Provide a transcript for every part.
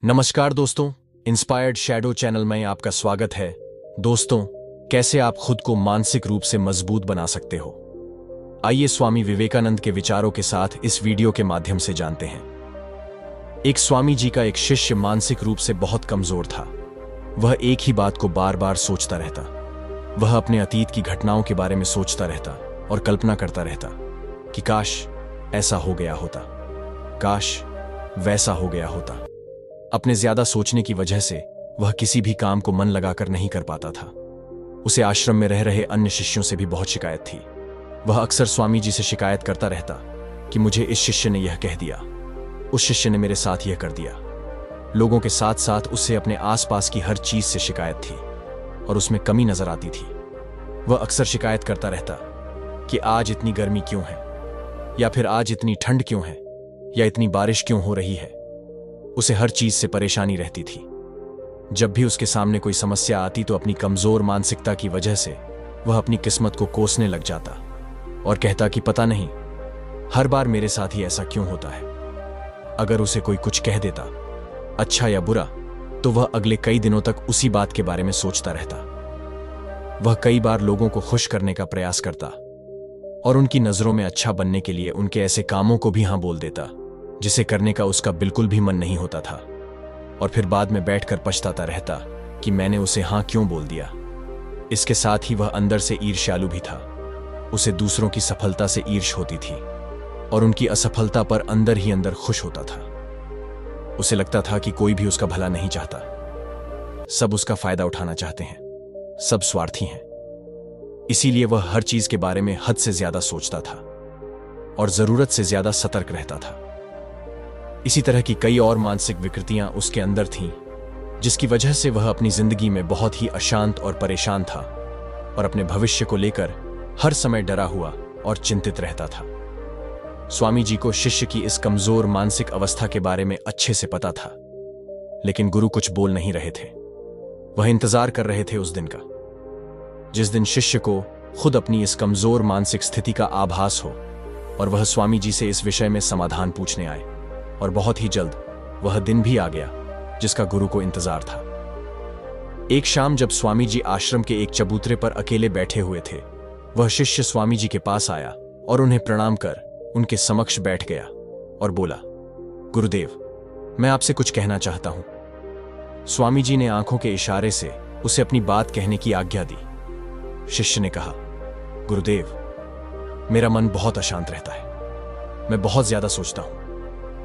नमस्कार दोस्तों, inspired shadow channel में आपका स्वागत है। दोस्तों, कैसे आप खुद को मानसिक रूप से मजबूत बना सकते हो, आइए स्वामी विवेकानंद के विचारों के साथ इस वीडियो के माध्यम से जानते हैं। एक स्वामी जी का एक शिष्य मानसिक रूप से बहुत कमजोर था। वह एक ही बात को बार बार सोचता रहता। वह अपने अतीत की घटनाओं के बारे में सोचता रहता और कल्पना करता रहता कि काश ऐसा हो गया होता, काश वैसा हो गया होता। अपने ज्यादा सोचने की वजह से वह किसी भी काम को मन लगाकर नहीं कर पाता था। उसे आश्रम में रह रहे अन्य शिष्यों से भी बहुत शिकायत थी। वह अक्सर स्वामी जी से शिकायत करता रहता कि मुझे इस शिष्य ने यह कह दिया, उस शिष्य ने मेरे साथ यह कर दिया। लोगों के साथ साथ उससे अपने आसपास की हर चीज से शिकायत थी और उसमें कमी नजर आती थी। वह अक्सर शिकायत करता रहता कि आज इतनी गर्मी क्यों है, या फिर आज इतनी ठंड क्यों है, या इतनी बारिश क्यों हो रही है। उसे हर चीज से परेशानी रहती थी। जब भी उसके सामने कोई समस्या आती तो अपनी कमजोर मानसिकता की वजह से वह अपनी किस्मत को कोसने लग जाता और कहता कि पता नहीं हर बार मेरे साथ ही ऐसा क्यों होता है। अगर उसे कोई कुछ कह देता, अच्छा या बुरा, तो वह अगले कई दिनों तक उसी बात के बारे में सोचता रहता। वह कई बार लोगों को खुश करने का प्रयास करता और उनकी नजरों में अच्छा बनने के लिए उनके ऐसे कामों को भी हां बोल देता जिसे करने का उसका बिल्कुल भी मन नहीं होता था, और फिर बाद में बैठकर पछताता रहता कि मैंने उसे हां क्यों बोल दिया। इसके साथ ही वह अंदर से ईर्ष्यालु भी था। उसे दूसरों की सफलता से ईर्ष्या होती थी और उनकी असफलता पर अंदर ही अंदर खुश होता था। उसे लगता था कि कोई भी उसका भला नहीं चाहता, सब उसका फायदा उठाना चाहते हैं, सब स्वार्थी हैं। इसीलिए वह हर चीज के बारे में हद से ज्यादा सोचता था और जरूरत से ज्यादा सतर्क रहता था। इसी तरह की कई और मानसिक विकृतियां उसके अंदर थीं, जिसकी वजह से वह अपनी जिंदगी में बहुत ही अशांत और परेशान था और अपने भविष्य को लेकर हर समय डरा हुआ और चिंतित रहता था। स्वामी जी को शिष्य की इस कमजोर मानसिक अवस्था के बारे में अच्छे से पता था, लेकिन गुरु कुछ बोल नहीं रहे थे। वह इंतजार कर रहे थे उस दिन का, जिस दिन शिष्य को खुद अपनी इस कमजोर मानसिक स्थिति का आभास हो और वह स्वामी जी से इस विषय में समाधान पूछने आए। और बहुत ही जल्द वह दिन भी आ गया जिसका गुरु को इंतजार था। एक शाम जब स्वामी जी आश्रम के एक चबूतरे पर अकेले बैठे हुए थे, वह शिष्य स्वामी जी के पास आया और उन्हें प्रणाम कर उनके समक्ष बैठ गया और बोला, गुरुदेव, मैं आपसे कुछ कहना चाहता हूं। स्वामी जी ने आंखों के इशारे से उसे अपनी बात कहने की आज्ञा दी। शिष्य ने कहा, गुरुदेव, मेरा मन बहुत अशांत रहता है। मैं बहुत ज्यादा सोचता हूं,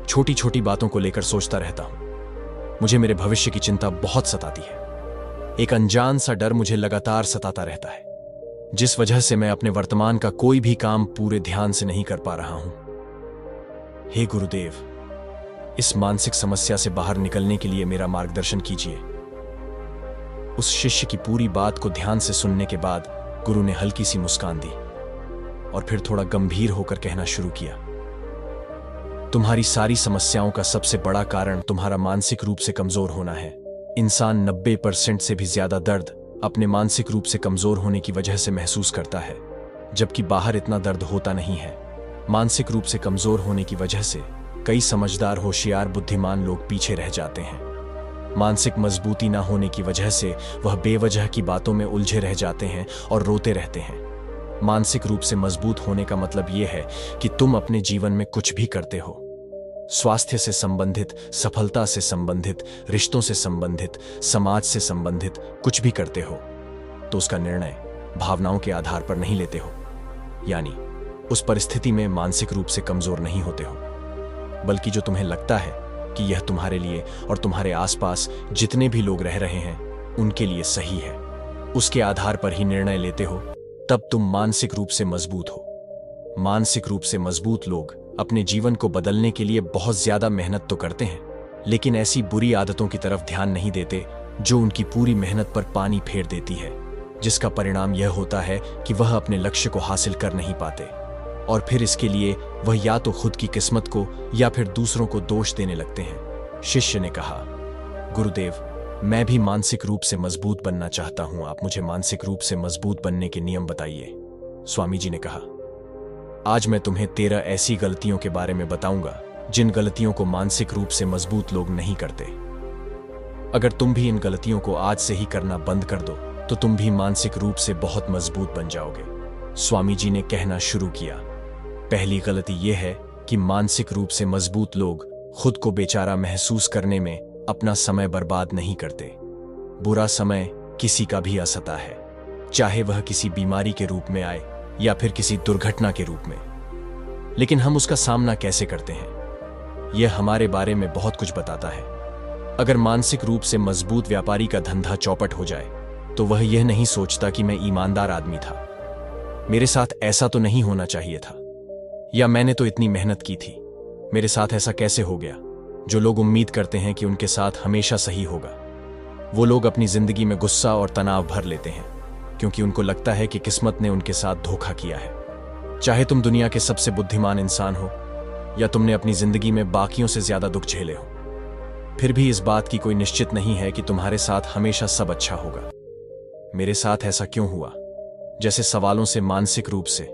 छोटी छोटी बातों को लेकर सोचता रहता हूं। मुझे मेरे भविष्य की चिंता बहुत सताती है। एक अनजान सा डर मुझे लगातार सताता रहता है, जिस वजह से मैं अपने वर्तमान का कोई भी काम पूरे ध्यान से नहीं कर पा रहा हूं। हे गुरुदेव, इस मानसिक समस्या से बाहर निकलने के लिए मेरा मार्गदर्शन कीजिए। उस शिष्य की पूरी बात को ध्यान से सुनने के बाद गुरु ने हल्की सी मुस्कान दी और फिर थोड़ा गंभीर होकर कहना शुरू किया, तुम्हारी सारी समस्याओं का सबसे बड़ा कारण तुम्हारा मानसिक रूप से कमजोर होना है। इंसान 90% से भी ज्यादा दर्द अपने मानसिक रूप से कमजोर होने की वजह से महसूस करता है, जबकि बाहर इतना दर्द होता नहीं है। मानसिक रूप से कमजोर होने की वजह से कई समझदार, होशियार, बुद्धिमान लोग पीछे रह जाते हैं। मानसिक मजबूती ना होने की वजह से वह बेवजह की बातों में उलझे रह जाते हैं और रोते रहते हैं। मानसिक रूप से मजबूत होने का मतलब यह है कि तुम अपने जीवन में कुछ भी करते हो, स्वास्थ्य से संबंधित, सफलता से संबंधित, रिश्तों से संबंधित, समाज से संबंधित कुछ भी करते हो, तो उसका निर्णय भावनाओं के आधार पर नहीं लेते हो। यानी उस परिस्थिति में मानसिक रूप से कमजोर नहीं होते हो, बल्कि जो तुम्हें लगता है कि यह तुम्हारे लिए और तुम्हारे आसपास जितने भी लोग रह रहे हैं उनके लिए सही है, उसके आधार पर ही निर्णय लेते हो, तब तुम मानसिक रूप से मजबूत हो। मानसिक रूप से मजबूत लोग अपने जीवन को बदलने के लिए बहुत ज्यादा मेहनत तो करते हैं, लेकिन ऐसी बुरी आदतों की तरफ ध्यान नहीं देते जो उनकी पूरी मेहनत पर पानी फेर देती है, जिसका परिणाम यह होता है कि वह अपने लक्ष्य को हासिल कर नहीं पाते और फिर इसके लिए वह या तो खुद की किस्मत को या फिर दूसरों को दोष देने लगते हैं। शिष्य ने कहा, गुरुदेव, मैं भी मानसिक रूप से मजबूत बनना चाहता हूं। आप मुझे मानसिक रूप से मजबूत बनने के नियम बताइए। स्वामी जी ने कहा, आज मैं तुम्हें 13 ऐसी गलतियों के बारे में बताऊंगा जिन गलतियों को मानसिक रूप से मजबूत लोग नहीं करते। अगर तुम भी इन गलतियों को आज से ही करना बंद कर दो तो तुम भी मानसिक रूप से बहुत मजबूत बन जाओगे। स्वामी जी ने कहना शुरू किया, पहली गलती यह है कि मानसिक रूप से मजबूत लोग खुद को बेचारा महसूस करने में अपना समय बर्बाद नहीं करते। बुरा समय किसी का भी आ सकता है, चाहे वह किसी बीमारी के रूप में आए या फिर किसी दुर्घटना के रूप में, लेकिन हम उसका सामना कैसे करते हैं यह हमारे बारे में बहुत कुछ बताता है। अगर मानसिक रूप से मजबूत व्यापारी का धंधा चौपट हो जाए तो वह यह नहीं सोचता कि मैं ईमानदार आदमी था, मेरे साथ ऐसा तो नहीं होना चाहिए था, या मैंने तो इतनी मेहनत की थी, मेरे साथ ऐसा कैसे हो गया। जो लोग उम्मीद करते हैं कि उनके साथ हमेशा सही होगा, वो लोग अपनी जिंदगी में गुस्सा और तनाव भर लेते हैं क्योंकि उनको लगता है कि किस्मत ने उनके साथ धोखा किया है। चाहे तुम दुनिया के सबसे बुद्धिमान इंसान हो या तुमने अपनी जिंदगी में बाकियों से ज्यादा दुख झेले हो, फिर भी इस बात की कोई निश्चित नहीं है कि तुम्हारे साथ हमेशा सब अच्छा होगा। मेरे साथ ऐसा क्यों हुआ? जैसे सवालों से मानसिक रूप से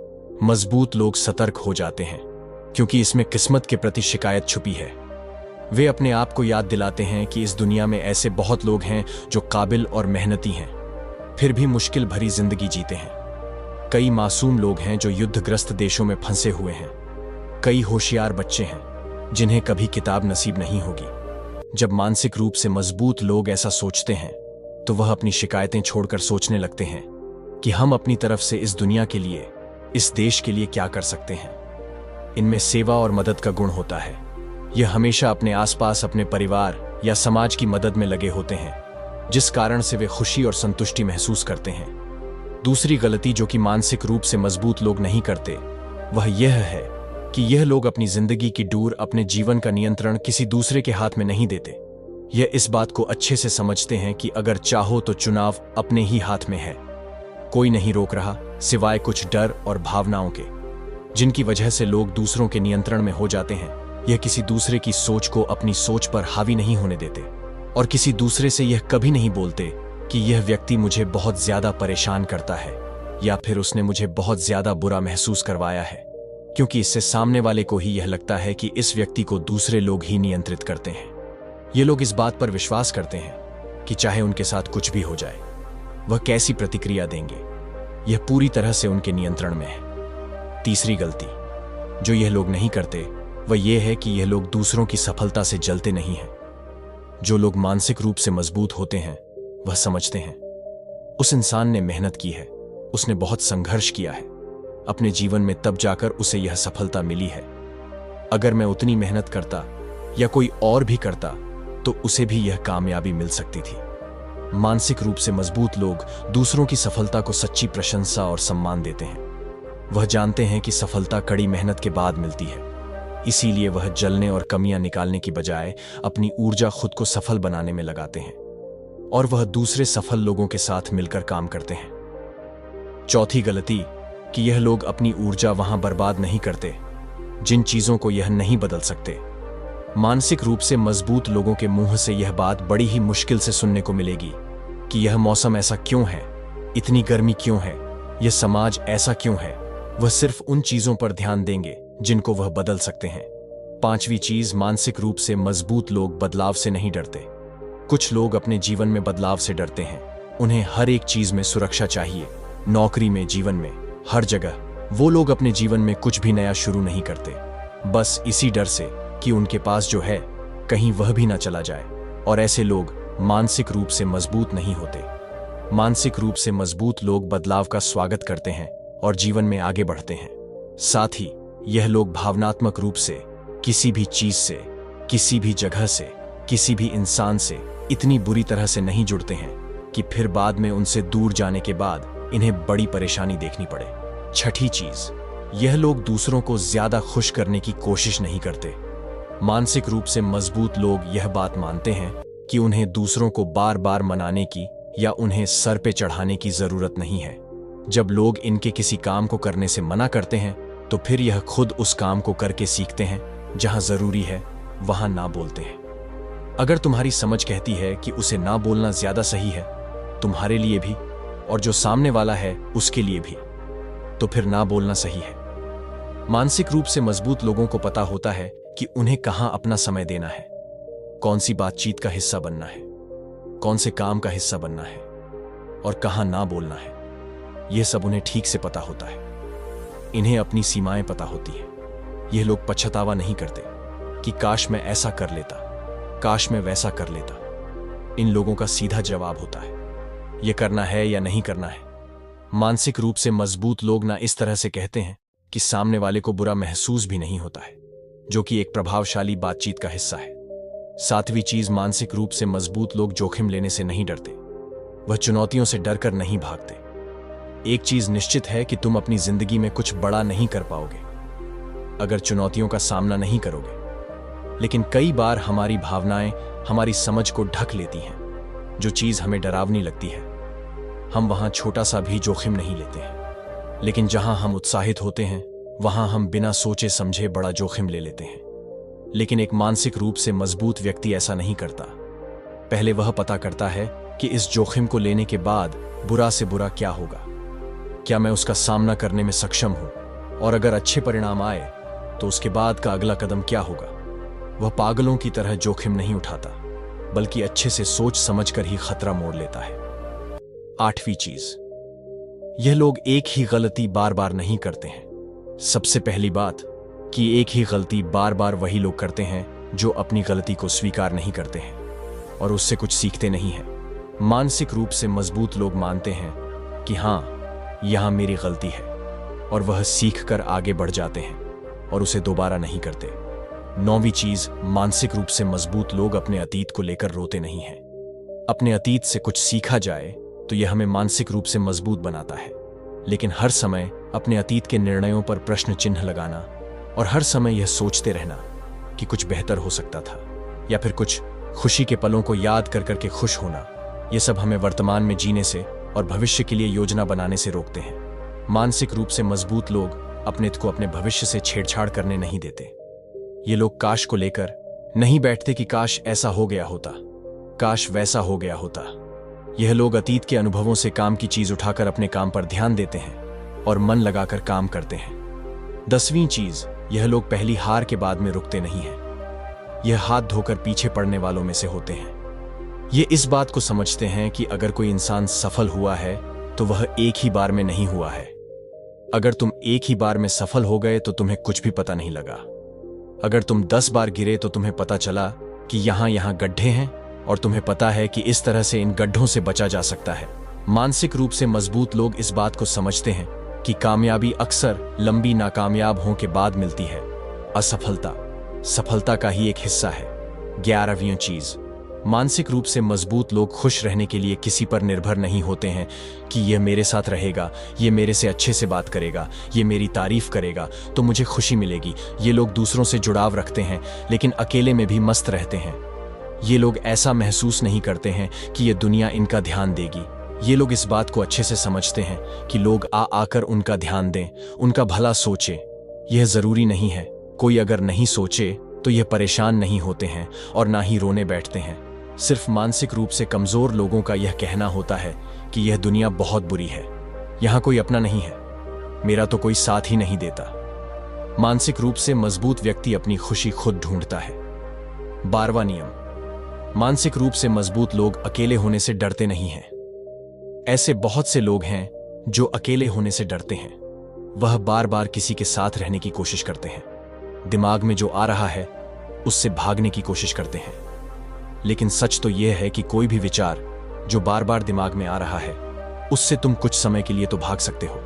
मजबूत लोग सतर्क हो जाते हैं क्योंकि इसमें किस्मत के प्रति शिकायत छुपी है। वे अपने आप को याद दिलाते हैं कि इस दुनिया में ऐसे बहुत लोग हैं जो काबिल और मेहनती हैं, फिर भी मुश्किल भरी जिंदगी जीते हैं। कई मासूम लोग हैं जो युद्धग्रस्त देशों में फंसे हुए हैं। कई होशियार बच्चे हैं जिन्हें कभी किताब नसीब नहीं होगी। जब मानसिक रूप से मजबूत लोग ऐसा सोचते हैं तो वह अपनी शिकायतें छोड़कर सोचने लगते हैं कि हम अपनी तरफ से इस दुनिया के लिए, इस देश के लिए क्या कर सकते हैं। इनमें सेवा और मदद का गुण होता है। यह हमेशा अपने आसपास अपने परिवार या समाज की मदद में लगे होते हैं, जिस कारण से वे खुशी और संतुष्टि महसूस करते हैं। दूसरी गलती जो कि मानसिक रूप से मजबूत लोग नहीं करते वह यह है कि यह लोग अपनी जिंदगी की डोर, अपने जीवन का नियंत्रण किसी दूसरे के हाथ में नहीं देते। यह इस बात को अच्छे से समझते हैं कि अगर चाहो तो चुनाव अपने ही हाथ में है, कोई नहीं रोक रहा सिवाय कुछ डर और भावनाओं के, जिनकी वजह से लोग दूसरों के नियंत्रण में हो जाते हैं। यह किसी दूसरे की सोच को अपनी सोच पर हावी नहीं होने देते और किसी दूसरे से यह कभी नहीं बोलते कि यह व्यक्ति मुझे बहुत ज्यादा परेशान करता है या फिर उसने मुझे बहुत ज्यादा बुरा महसूस करवाया है, क्योंकि इससे सामने वाले को ही यह लगता है कि इस व्यक्ति को दूसरे लोग ही नियंत्रित करते हैं। ये लोग इस बात पर विश्वास करते हैं कि चाहे उनके साथ कुछ भी हो जाए, वह कैसी प्रतिक्रिया देंगे, यह पूरी तरह से उनके नियंत्रण में है। तीसरी गलती जो यह लोग नहीं करते वह यह है कि यह लोग दूसरों की सफलता से जलते नहीं हैं। जो लोग मानसिक रूप से मजबूत होते हैं वह समझते हैं उस इंसान ने मेहनत की है, उसने बहुत संघर्ष किया है अपने जीवन में, तब जाकर उसे यह सफलता मिली है। अगर मैं उतनी मेहनत करता या कोई और भी करता तो उसे भी यह कामयाबी मिल सकती थी। मानसिक रूप से मजबूत लोग दूसरों की सफलता को सच्ची प्रशंसा और सम्मान देते हैं। वह जानते हैं कि सफलता कड़ी मेहनत के बाद मिलती है, इसीलिए वह जलने और कमियां निकालने की बजाय अपनी ऊर्जा खुद को सफल बनाने में लगाते हैं और वह दूसरे सफल लोगों के साथ मिलकर काम करते हैं। चौथी गलती कि यह लोग अपनी ऊर्जा वहां बर्बाद नहीं करते जिन चीजों को यह नहीं बदल सकते। मानसिक रूप से मजबूत लोगों के मुंह से यह बात बड़ी ही मुश्किल से सुनने को मिलेगी कि यह मौसम ऐसा क्यों है, इतनी गर्मी क्यों है, यह समाज ऐसा क्यों है। वह सिर्फ उन चीजों पर ध्यान देंगे जिनको वह बदल सकते हैं। पांचवी चीज, मानसिक रूप से मजबूत लोग बदलाव से नहीं डरते। कुछ लोग अपने जीवन में बदलाव से डरते हैं। उन्हें हर एक चीज में सुरक्षा चाहिए, नौकरी में, जीवन में, हर जगह। वो लोग अपने जीवन में कुछ भी नया शुरू नहीं करते, बस इसी डर से कि उनके पास जो है कहीं वह भी ना चला जाए। और ऐसे लोग मानसिक रूप से मजबूत नहीं होते। मानसिक रूप से मजबूत लोग बदलाव का स्वागत करते हैं और जीवन में आगे बढ़ते हैं। साथ ही यह लोग भावनात्मक रूप से किसी भी चीज से, किसी भी जगह से, किसी भी इंसान से इतनी बुरी तरह से नहीं जुड़ते हैं कि फिर बाद में उनसे दूर जाने के बाद इन्हें बड़ी परेशानी देखनी पड़े। छठी चीज, यह लोग दूसरों को ज्यादा खुश करने की कोशिश नहीं करते। मानसिक रूप से मजबूत लोग यह बात मानते हैं कि उन्हें दूसरों को बार बार मनाने की या उन्हें सर पे चढ़ाने की जरूरत नहीं है। जब लोग इनके किसी काम को करने से मना करते हैं तो फिर यह खुद उस काम को करके सीखते हैं। जहां जरूरी है वहां ना बोलते हैं। अगर तुम्हारी समझ कहती है कि उसे ना बोलना ज्यादा सही है, तुम्हारे लिए भी और जो सामने वाला है उसके लिए भी, तो फिर ना बोलना सही है। मानसिक रूप से मजबूत लोगों को पता होता है कि उन्हें कहां अपना समय देना है, कौन सी बातचीत का हिस्सा बनना है कौन से काम का हिस्सा बनना है और कहाँ ना बोलना है, यह सब उन्हें ठीक से पता होता है। इन्हें अपनी सीमाएं पता होती है। यह लोग पछतावा नहीं करते कि काश मैं ऐसा कर लेता, काश मैं वैसा कर लेता। इन लोगों का सीधा जवाब होता है, यह करना है या नहीं करना है। मानसिक रूप से मजबूत लोग ना इस तरह से कहते हैं कि सामने वाले को बुरा महसूस भी नहीं होता है, जो कि एक प्रभावशाली बातचीत का हिस्सा है। सातवीं चीज, मानसिक रूप से मजबूत लोग जोखिम लेने से नहीं डरते। वह चुनौतियों से डरकर नहीं भागते। एक चीज निश्चित है कि तुम अपनी जिंदगी में कुछ बड़ा नहीं कर पाओगे अगर चुनौतियों का सामना नहीं करोगे। लेकिन कई बार हमारी भावनाएं हमारी समझ को ढक लेती हैं। जो चीज हमें डरावनी लगती है, हम वहां छोटा सा भी जोखिम नहीं लेते हैं। लेकिन जहां हम उत्साहित होते हैं, वहां हम बिना सोचे समझे बड़ा जोखिम ले लेते हैं। लेकिन एक मानसिक रूप से मजबूत व्यक्ति ऐसा नहीं करता। पहले वह पता करता है कि इस जोखिम को लेने के बाद बुरा से बुरा क्या होगा, क्या मैं उसका सामना करने में सक्षम हूं, और अगर अच्छे परिणाम आए तो उसके बाद का अगला कदम क्या होगा। वह पागलों की तरह जोखिम नहीं उठाता, बल्कि अच्छे से सोच समझकर ही खतरा मोड़ लेता है। आठवीं चीज, यह लोग एक ही गलती बार बार नहीं करते हैं। सबसे पहली बात कि एक ही गलती बार बार वही लोग करते हैं जो अपनी गलती को स्वीकार नहीं करते हैं और उससे कुछ सीखते नहीं हैं। मानसिक रूप से मजबूत लोग मानते हैं कि हां, यहां मेरी गलती है, और वह सीख कर आगे बढ़ जाते हैं और उसे दोबारा नहीं करते। नौवीं चीज, मानसिक रूप से मजबूत लोग अपने अतीत को लेकर रोते नहीं हैं। अपने अतीत से कुछ सीखा जाए तो यह हमें मानसिक रूप से मजबूत बनाता है। लेकिन हर समय अपने अतीत के निर्णयों पर प्रश्न चिन्ह लगाना और हर समय यह सोचते रहना कि कुछ बेहतर हो सकता था, या फिर कुछ खुशी के पलों को याद कर करके खुश होना, यह सब हमें वर्तमान में जीने से और भविष्य के लिए योजना बनाने से रोकते हैं। मानसिक रूप से मजबूत लोग अपने को अपने भविष्य से छेड़छाड़ करने नहीं देते। ये लोग काश को लेकर नहीं बैठते कि काश ऐसा हो गया होता, काश वैसा हो गया होता। यह लोग अतीत के अनुभवों से काम की चीज उठाकर अपने काम पर ध्यान देते हैं और मन लगाकर काम करते हैं। 10वीं चीज, यह लोग पहली हार के बाद में रुकते नहीं हैं। यह हाथ धोकर पीछे पड़ने वालों में से होते हैं। ये इस बात को समझते हैं कि अगर कोई इंसान सफल हुआ है तो वह एक ही बार में नहीं हुआ है। अगर तुम एक ही बार में सफल हो गए तो तुम्हें कुछ भी पता नहीं लगा। अगर तुम 10 बार गिरे तो तुम्हें पता चला कि यहां गड्ढे हैं, और तुम्हें पता है कि इस तरह से इन गड्ढों से बचा जा सकता है। मानसिक रूप से मजबूत लोग इस बात को समझते हैं कि कामयाबी अक्सर लंबी नाकामयाब होने के बाद मिलती है। असफलता सफलता का ही एक हिस्सा है। 11वीं चीज, मानसिक रूप से मजबूत लोग खुश रहने के लिए किसी पर निर्भर नहीं होते हैं कि यह मेरे साथ रहेगा, यह मेरे से अच्छे से बात करेगा, यह मेरी तारीफ करेगा तो मुझे खुशी मिलेगी। ये लोग दूसरों से जुड़ाव रखते हैं, लेकिन अकेले में भी मस्त रहते हैं। ये लोग ऐसा महसूस नहीं करते हैं कि यह दुनिया इनका ध्यान देगी। ये लोग इस बात को अच्छे से समझते हैं कि लोग आकर उनका ध्यान दें, उनका भला सोचे। यह जरूरी नहीं है। कोई अगर नहीं सोचे तो यह परेशान नहीं होते हैं और ना ही रोने बैठते हैं। सिर्फ मानसिक रूप से कमजोर लोगों का यह कहना होता है कि यह दुनिया बहुत बुरी है, यहां कोई अपना नहीं है, मेरा तो कोई साथ ही नहीं देता। मानसिक रूप से मजबूत व्यक्ति अपनी खुशी खुद ढूंढता है। 12वां नियम, मानसिक रूप से मजबूत लोग अकेले होने से डरते नहीं हैं। ऐसे बहुत से लोग हैं जो अकेले होने से डरते हैं। वह बार बार किसी के साथ रहने की कोशिश करते हैं, दिमाग में जो आ रहा है उससे भागने की कोशिश करते हैं। लेकिन सच तो यह है कि कोई भी विचार जो बार बार दिमाग में आ रहा है, उससे तुम कुछ समय के लिए तो भाग सकते हो,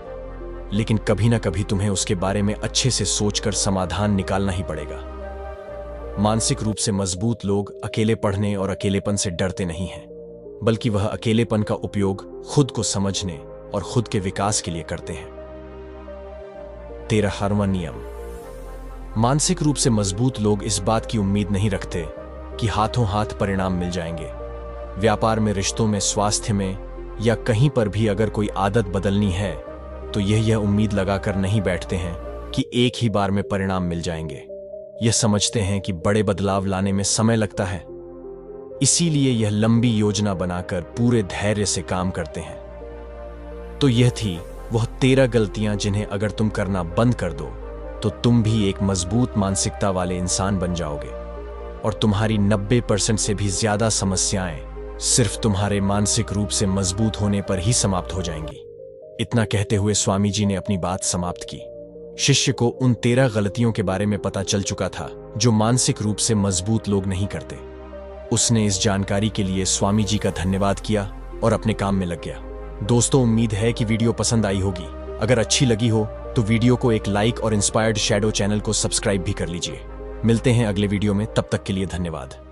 लेकिन कभी ना कभी तुम्हें उसके बारे में अच्छे से सोचकर समाधान निकालना ही पड़ेगा। मानसिक रूप से मजबूत लोग अकेले पढ़ने और अकेलेपन से डरते नहीं हैं, बल्कि वह अकेलेपन का उपयोग खुद को समझने और खुद के विकास के लिए करते हैं। 13वां नियम, मानसिक रूप से मजबूत लोग इस बात की उम्मीद नहीं रखते कि हाथों हाथ परिणाम मिल जाएंगे। व्यापार में, रिश्तों में, स्वास्थ्य में या कहीं पर भी अगर कोई आदत बदलनी है तो यह उम्मीद लगाकर नहीं बैठते हैं कि एक ही बार में परिणाम मिल जाएंगे। यह समझते हैं कि बड़े बदलाव लाने में समय लगता है, इसीलिए यह लंबी योजना बनाकर पूरे धैर्य से काम करते हैं। तो यह थी वह 13 गलतियां जिन्हें अगर तुम करना बंद कर दो तो तुम भी एक मजबूत मानसिकता वाले इंसान बन जाओगे और तुम्हारी 90% से भी ज्यादा समस्याएं सिर्फ तुम्हारे मानसिक रूप से मजबूत होने पर ही समाप्त हो जाएंगी। इतना कहते हुए स्वामी जी ने अपनी बात समाप्त की। शिष्य को उन 13 गलतियों के बारे में पता चल चुका था जो मानसिक रूप से मजबूत लोग नहीं करते। उसने इस जानकारी के लिए स्वामी जी का धन्यवाद किया और अपने काम में लग गया। दोस्तों, उम्मीद है कि वीडियो पसंद आई होगी। अगर अच्छी लगी हो तो वीडियो को एक लाइक और इंस्पायर्ड शैडो चैनल को सब्सक्राइब भी कर लीजिए। मिलते हैं अगले वीडियो में, तब तक के लिए धन्यवाद।